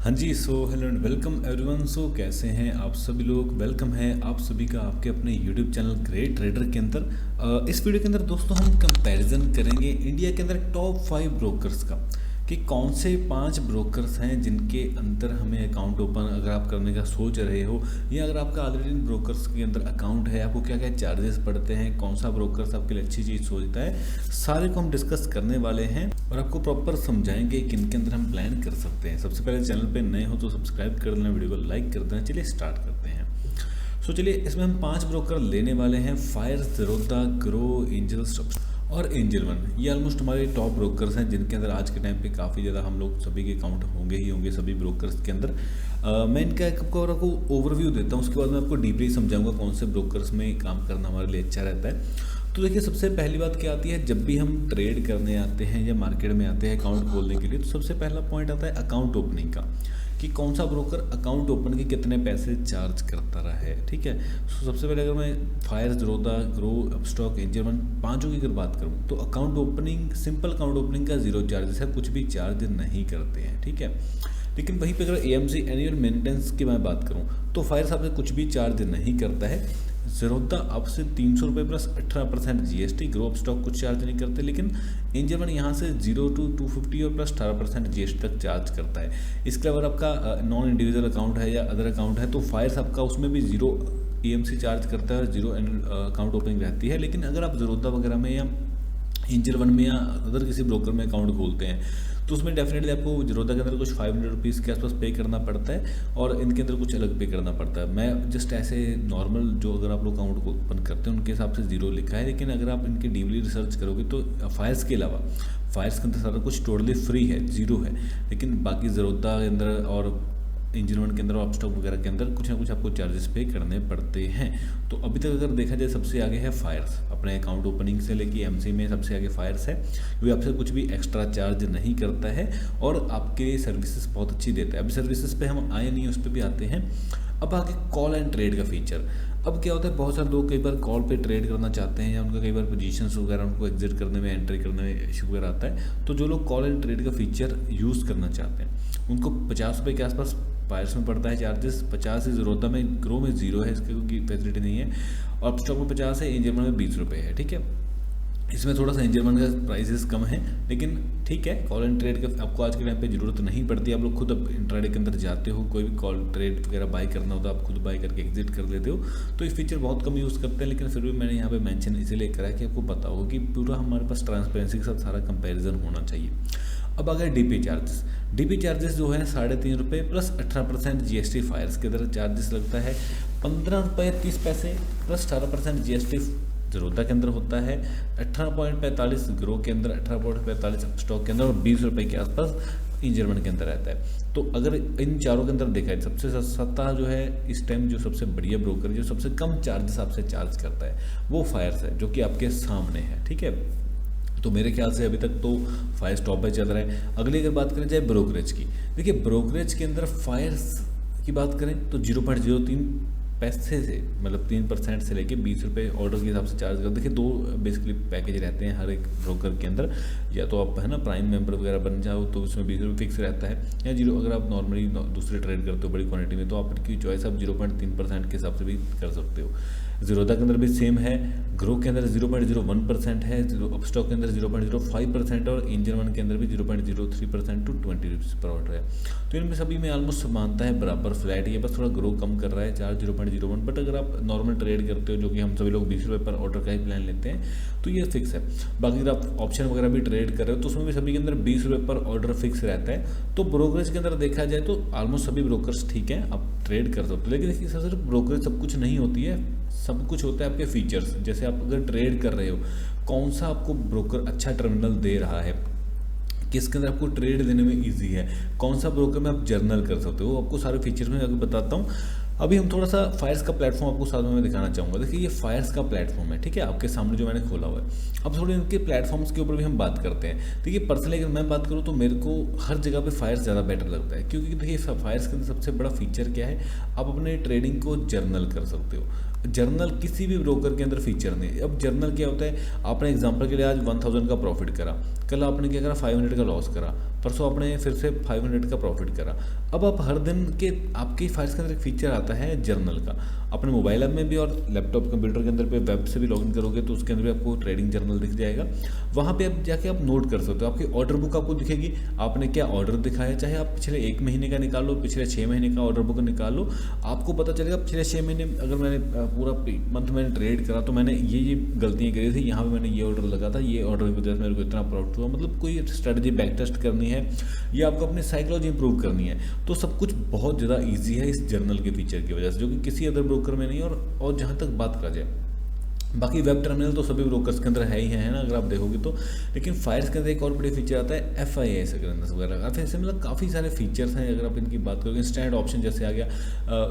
हाँ जी, so hello and welcome everyone. So कैसे हैं आप सभी लोग। वेलकम है आप सभी का आपके अपने यूट्यूब चैनल ग्रेट ट्रेडर के अंदर। इस वीडियो के अंदर दोस्तों हम कंपैरिजन करेंगे इंडिया के अंदर टॉप 5 ब्रोकर्स का, कि कौन से 5 ब्रोकर्स हैं जिनके अंदर हमें अकाउंट ओपन अगर आप करने का सोच रहे हो, या अगर आपका ऑलरेडी इन ब्रोकर्स के अंदर अकाउंट है, आपको क्या क्या चार्जेस पड़ते हैं, कौन सा ब्रोकर्स आपके लिए अच्छी चीज़ सोचता है, सारे को हम डिस्कस करने वाले हैं और आपको प्रॉपर समझाएंगे कि इनके अंदर हम प्लान कर सकते हैं। सबसे पहले चैनल पे नए हो तो सब्सक्राइब कर देना, वीडियो को लाइक कर देना। चलिए स्टार्ट करते हैं। सो चलिए, इसमें हम 5 ब्रोकर लेने वाले हैं। फायर, ज़ेरोधा, ग्रो, एंजल्स और एंजल वन। ये ऑलमोस्ट हमारे टॉप ब्रोकर्स हैं जिनके अंदर आज के टाइम पे काफ़ी ज़्यादा हम लोग सभी के अकाउंट होंगे ही होंगे सभी ब्रोकर्स के अंदर। मैं इनका आपको ओवरव्यू देता हूँ, उसके बाद मैं आपको डीपली समझाऊंगा कौन से ब्रोकर्स में काम करना हमारे लिए अच्छा रहता है। तो देखिए, सबसे पहली बात क्या आती है, जब भी हम ट्रेड करने आते हैं या मार्केट में आते हैं अकाउंट खोलने के लिए, तो सबसे पहला पॉइंट आता है अकाउंट ओपनिंग का, कि कौन सा ब्रोकर अकाउंट ओपन के कितने पैसे चार्ज करता रहा है। ठीक है, तो सबसे पहले अगर मैं fire, Zerodha, grow, Upstox, angel one पाँचों की अगर बात करूँ तो account opening, simple account opening का 0 चार्जेस है, कुछ भी चार्ज नहीं करते हैं। ठीक है, लेकिन वहीं पे अगर एएमसी एनुअल मेंटेनेंस की मैं बात करूँ तो फायर साहब से कुछ भी चार्ज नहीं करता है। ज़ेरोधा आपसे 300 रुपये प्लस 18% जीएसटी। ग्रो अपस्टॉक कुछ चार्ज नहीं करते, लेकिन एंजल वन यहाँ से 0 to 250 और प्लस 18% जीएसटी तक चार्ज करता है। इसके अलावा आपका नॉन इंडिविजुअल अकाउंट है या अदर अकाउंट है तो फायर आपका उसमें भी 0 ईएमसी चार्ज करता है, 0 अकाउंट ओपनिंग रहती है। लेकिन अगर आप ज़ेरोधा वगैरह में या एंजल वन में या अदर किसी ब्रोकर में अकाउंट खोलते हैं तो उसमें डेफिनेटली आपको ज़ेरोधा के अंदर कुछ 500 रुपीज़ के आसपास पे करना पड़ता है और इनके अंदर कुछ अलग पे करना पड़ता है। मैं जस्ट ऐसे नॉर्मल जो अगर आप लोग अकाउंट को ओपन करते हैं उनके हिसाब से 0 लिखा है, लेकिन अगर आप इनकी डीपली रिसर्च करोगे तो फायर्स के अलावा फायर्स के अंदर सारा कुछ टोटली फ्री है, 0 है। लेकिन बाकी ज़ेरोधा के अंदर और एंजल वन के अंदर और अपस्टॉक वगैरह के अंदर कुछ ना कुछ आपको चार्जेस पे करने पड़ते हैं। तो अभी तक अगर देखा जाए सबसे आगे है फायर्स, अपने अकाउंट ओपनिंग से लेके एमसी में सबसे आगे फायर्स है, क्योंकि आपसे कुछ भी एक्स्ट्रा चार्ज नहीं करता है और आपके सर्विसेज बहुत अच्छी देता है। अभी सर्विसेज पे हम आए नहीं, उस पर भी आते हैं। अब आगे कॉल एंड ट्रेड का फीचर। अब क्या होता है, बहुत सारे लोग कई बार कॉल पे ट्रेड करना चाहते हैं या उनका कई बार पोजीशंस वगैरह उनको एग्जिट करने में, एंट्री करने में इशू वगैरह आता है। तो जो लोग कॉल एंड ट्रेड का फीचर यूज़ करना चाहते हैं उनको 50 रुपये के आसपास फायर्स में पड़ता है चार्जेस, 50 है ज़ेरोधा में, ग्रो में 0 है, इसकी कोई फैसिलिटी नहीं है, और अपस्टॉक में 50 है, एंजल वन में 20 रुपये है। ठीक है, इसमें थोड़ा सा एंजल वन का प्राइसेस कम है, लेकिन ठीक है, कॉल एंड ट्रेड का आपको आज के टाइम पे ज़रूरत नहीं पड़ती। आप लोग खुद अब इंट्राडे के अंदर जाते हो, कोई भी कॉल ट्रेड वगैरह बाई करना होता है आप खुद बाई करके एग्जिट कर लेते हो, तो इस फीचर बहुत कम यूज़ करते हैं। लेकिन फिर भी मैंने यहाँ पे मेंशन इसीलिए करा है कि आपको पता हो कि पूरा हमारे पास ट्रांसपेरेंसी के साथ सारा कंपेरिजन होना चाहिए। अब अगर डीपी चार्जेस, डीपी चार्जेस जो है 3.5 रुपये प्लस 18% जीएसटी फायर्स के अंदर चार्जेस लगता है। 15 रुपये 30 पैसे प्लस 18% जीएसटी ज़ेरोधा के अंदर होता है। 18.45 ग्रो के अंदर, 18.45 स्टॉक के अंदर और 20 रुपये के आसपास एंजल वन के अंदर रहता है। तो अगर इन चारों के अंदर देखा है, सबसे सस्ता जो है इस टाइम, जो सबसे बढ़िया ब्रोकर जो सबसे कम चार्जेस आपसे चार्ज करता है वो फायर्स है, जो कि आपके सामने है। ठीक है, तो मेरे ख्याल से अभी तक तो फायर्स टॉप पे चल रहा है। अगली अगर बात करें जाए ब्रोकरेज की, देखिए ब्रोकरेज के अंदर फायर्स की बात करें तो 0.03 पैसे से, मतलब 3% से लेके 20 रुपये ऑर्डर के हिसाब से चार्ज कर। देखिए 2 बेसिकली पैकेज रहते हैं हर एक ब्रोकर के अंदर, या तो आप है ना प्राइम मेंबर वगैरह बन जाओ तो उसमें 20 रुपये फिक्स रहता है, या 0 अगर आप नॉर्मली दूसरे ट्रेड करते हो बड़ी क्वांटिटी में तो आपकी चॉइस आप 0.3% के हिसाब से भी कर सकते हो। ज़ेरोधा के अंदर भी सेम है, ग्रो के अंदर 0.01% है, अपस्टॉक के अंदर 0.05% और एंजल वन के अंदर भी 0.03% टू 20 रुपीज़ पर ऑर्डर है। तो इनमें सभी में ऑलमोस्ट समानता है, बराबर फ्लैट, ये बस थोड़ा ग्रो कम कर रहा है चार्ज 0.01। बट अगर आप नॉर्मल ट्रेड करते हो, जो कि हम सभी लोग 20 रुपये पर ऑर्डर का ही प्लान लेते हैं, तो ये फिक्स है। बाकी अगर आप ऑप्शन वगैरह भी ट्रेड कर रहे हो तो उसमें भी सभी के अंदर 20 रुपये पर ऑर्डर फिक्स रहता है। तो ब्रोकरेज के अंदर देखा जाए तो ऑलमोस्ट सभी ब्रोकर्स ठीक हैं, आप ट्रेड कर सकते हो। लेकिन देखिए सिर्फ ब्रोकरेज सब कुछ नहीं होती है, सब कुछ होता है आपके फीचर्स। जैसे आप अगर ट्रेड कर रहे हो, कौन सा आपको ब्रोकर अच्छा टर्मिनल दे रहा है, किसके अंदर आपको ट्रेड देने में इजी है, कौन सा ब्रोकर में आप जर्नल कर सकते हो, आपको सारे फीचर्स में अगर बताता हूँ। अभी हम थोड़ा सा फायर्स का प्लेटफॉर्म आपको साथ में दिखाना चाहूँगा। देखिए ये फायर्स का प्लेटफॉर्म है, ठीक है, आपके सामने जो मैंने खोला हुआ है। अब थोड़ी इनके प्लेटफॉर्म्स के ऊपर भी हम बात करते हैं। देखिए पर्सनली अगर मैं बात करूँ तो मेरे को हर जगह पे फायर्स ज़्यादा बेटर लगता है, क्योंकि देखिए फायर्स के अंदर सबसे बड़ा फीचर क्या है, आप अपने ट्रेडिंग को जर्नल कर सकते हो। जर्नल किसी भी ब्रोकर के अंदर फीचर नहीं। अब जर्नल क्या होता है, आपने एग्जांपल के लिए आज 1000 का प्रॉफिट करा, कल आपने क्या करा 500 का लॉस करा, परसों आपने फिर से 500 का प्रॉफिट करा। अब आप हर दिन के आपकी फाइल्स के अंदर एक फीचर आता है जर्नल का, अपने मोबाइल ऐप में भी और लैपटॉप कंप्यूटर के अंदर पे वेब से भी लॉगिन करोगे तो उसके अंदर भी आपको ट्रेडिंग जर्नल दिख जाएगा। वहाँ पे आप जाके आप नोट कर सकते हो, आपकी ऑर्डर बुक आपको दिखेगी, आपने क्या ऑर्डर दिखाया, चाहे आप पिछले 1 महीने का निकाल लो, पिछले 6 महीने का ऑर्डर बुक निकाल लो, आपको पता चलेगा पिछले 6 महीने अगर मैंने पूरा मंथ मैंने ट्रेड करा तो मैंने ये गलतियाँ करी थी, यहाँ पर मैंने ये ऑर्डर लगा था, ये ऑर्डर की वजह से मेरे को इतना प्रॉफिट हुआ। मतलब कोई स्ट्रेटजी बैक टेस्ट करनी है या आपको अपनी साइकोलॉजी इंप्रूव करनी है तो सब कुछ बहुत ज़्यादा ईजी है इस जर्नल के फीचर की वजह से, जो कि किसी अदर ब्रोकर में नहीं है। और जहाँ तक बात करा जाए, बाकी वेब टर्मिनल तो सभी ब्रोकर्स के अंदर है ही है ना, अगर आप देखोगे तो। लेकिन फायर्स के अंदर एक और बड़ी फीचर आता है FIS वगैरह, ऐसे मतलब काफ़ी सारे फीचर्स हैं। अगर आप इनकी बात करोगे, स्टैंड ऑप्शन जैसे आ गया,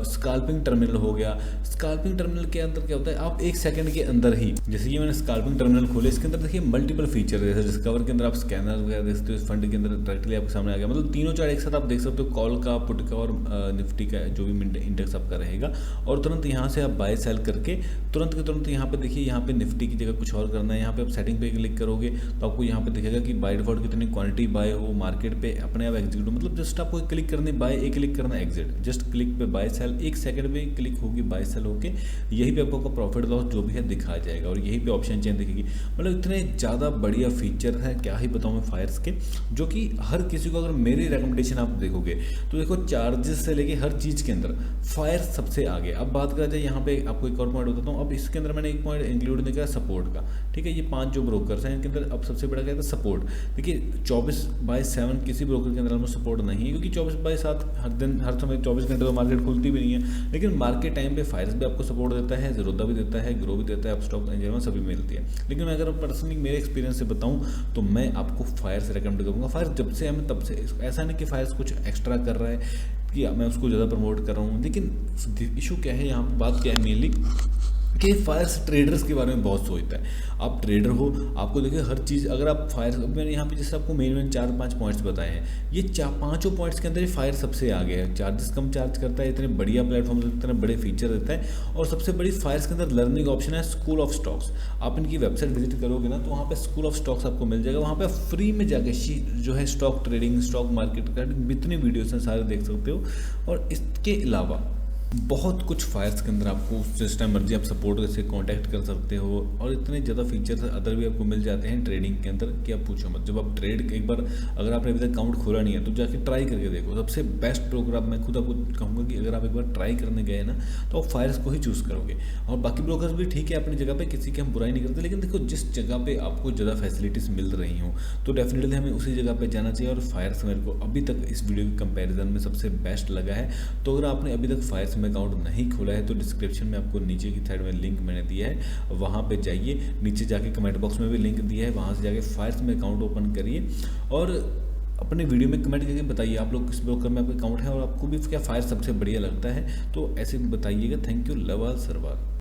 स्काल्पिंग टर्मिनल हो गया। स्काल्पिंग टर्मिनल के अंदर क्या होता है, आप 1 सेकंड के अंदर ही, जैसे कि मैंने स्काल्पिंग टर्मिनल खोले, इसके अंदर देखिए मल्टीपल फीचर, जैसे डिस्कवर के अंदर आप स्कैनर वगैरह देख सकते हो, फंड के अंदर डायरेक्टली आपके सामने आ गया। मतलब तीनों चार्ट एक साथ आप देख सकते हो, कॉल का, पुट का और निफ्टी का जो भी इंडेक्स आपका रहेगा। और तुरंत यहाँ से आप बाय सेल करके तुरंत के तुरंत यहाँ पे देखिए, यहाँ पे निफ्टी की जगह कुछ और करना है, यहाँ पे आप सेटिंग पे क्लिक करोगे तो आपको यहाँ पे दिखेगा कि बाय डिफॉल्ट कितनी क्वांटिटी बाय हो, मार्केट पे अपने आप एग्जीक्यूट हो। मतलब जस्ट आपको क्लिक करनी बाय, एक क्लिक करना एग्जिट, जस्ट क्लिक पे बाय सेल, 1 सेकंड पे क्लिक होगी बाय सेल होके यही पे आपको प्रॉफिट लॉस जो भी है दिखाया जाएगा और यही पे ऑप्शन चेंज दिखेगी। मतलब इतने ज़्यादा बढ़िया फीचर है, क्या ही बताऊँ मैं फायर्स के, जो कि हर किसी को, अगर मेरी रिकमेंडेशन आप देखोगे तो देखो चार्जेस से लेके हर चीज़ के अंदर फायर सबसे आगे। अब बात करा जाए, यहाँ पे आपको एक और पॉइंट बताता हूँ। अब इसके अंदर मैंने एक पॉइंट इंक्लूड नहीं किया सपोर्ट का, ठीक है। ये 5 जो ब्रोकर्स हैं इनके अंदर अब सबसे बड़ा क्या है सपोर्ट। देखिए 24/7 किसी ब्रोकर के अंदर हमें सपोर्ट नहीं है, क्योंकि 24/7 हर दिन हर समय 24 घंटे तो मार्केट खुलती भी नहीं है। लेकिन मार्केट टाइम पे फायर्स भी आपको सपोर्ट देता है, ज़ीरोधा भी देता है, ग्रो भी देता है, अपस्टॉक एंजल सभी मिलती है। लेकिन मैं अगर पर्सनली मेरे एक्सपीरियंस से बताऊँ तो मैं आपको फायर्स रिकमेंड करूँगा। फायर्स जब से हमें तब से, ऐसा नहीं कि फायर्स कुछ एक्स्ट्रा कर रहा है कि मैं उसको ज़्यादा प्रमोट कर रहा हूँ। लेकिन इशू क्या है, यहाँ पर बात क्या है मेनली कि फायर्स ट्रेडर्स के बारे में बहुत सोचता है। आप ट्रेडर हो, आपको देखिए हर चीज़, अगर आप फायर, मैंने यहाँ पे जैसे आपको मेन 4-5 पॉइंट्स बताए हैं, ये 4-5 पॉइंट्स के अंदर ये फायर सबसे आगे है। चार्जेस कम चार्ज करता है, इतने बढ़िया प्लेटफॉर्म, इतने बड़े फीचर देता है। और सबसे बड़ी फायर्स के अंदर लर्निंग ऑप्शन है स्कूल ऑफ स्टॉक्स। आप इनकी वेबसाइट विजिट करोगे ना तो वहाँ पे स्कूल ऑफ स्टॉक्स आपको मिल जाएगा। वहाँ पे फ्री में जाके जो है स्टॉक ट्रेडिंग, स्टॉक मार्केट का जितनी वीडियोस हैं सारे देख सकते हो। और इसके अलावा बहुत कुछ फायर्स के अंदर आपको जिस टाइम मर्जी आप सपोर्ट से कांटेक्ट कर सकते हो। और इतने ज़्यादा फीचर्स अदर भी आपको मिल जाते हैं ट्रेडिंग के अंदर कि आप पूछो मत। जब आप ट्रेड एक बार, अगर आपने अभी तक अकाउंट खोला नहीं है तो जाके ट्राई करके देखो। सबसे बेस्ट ब्रोकर आप, मैं खुद आपको कहूँगा कि अगर आप एक बार ट्राई करने गए ना तो आप फायर्स को ही चूज़ करोगे। और बाकी ब्रोकर्स भी ठीक है अपनी जगह पर, किसी की हम बुराई नहीं करते। लेकिन देखो जिस जगह पर आपको ज़्यादा फैसिलिटीज़ मिल रही हों तो डेफिनेटली हमें उसी जगह पर जाना चाहिए। और फायर्स मेरे को अभी तक इस वीडियो के कंपेरिजन में सबसे बेस्ट लगा है। तो अगर आपने अभी तक फायर्स में अकाउंट नहीं खोला है तो डिस्क्रिप्शन में आपको नीचे की साइड में लिंक मैंने दिया है, वहाँ पे जाइए। नीचे जाके कमेंट बॉक्स में भी लिंक दिया है, वहाँ से जाके फायर्स में अकाउंट ओपन करिए और अपने वीडियो में कमेंट करके बताइए आप लोग किस ब्रोकर में आपका अकाउंट है और आपको भी क्या फायर सबसे बढ़िया लगता है। तो ऐसे बताइएगा। Thank you, love all, सर्वाल।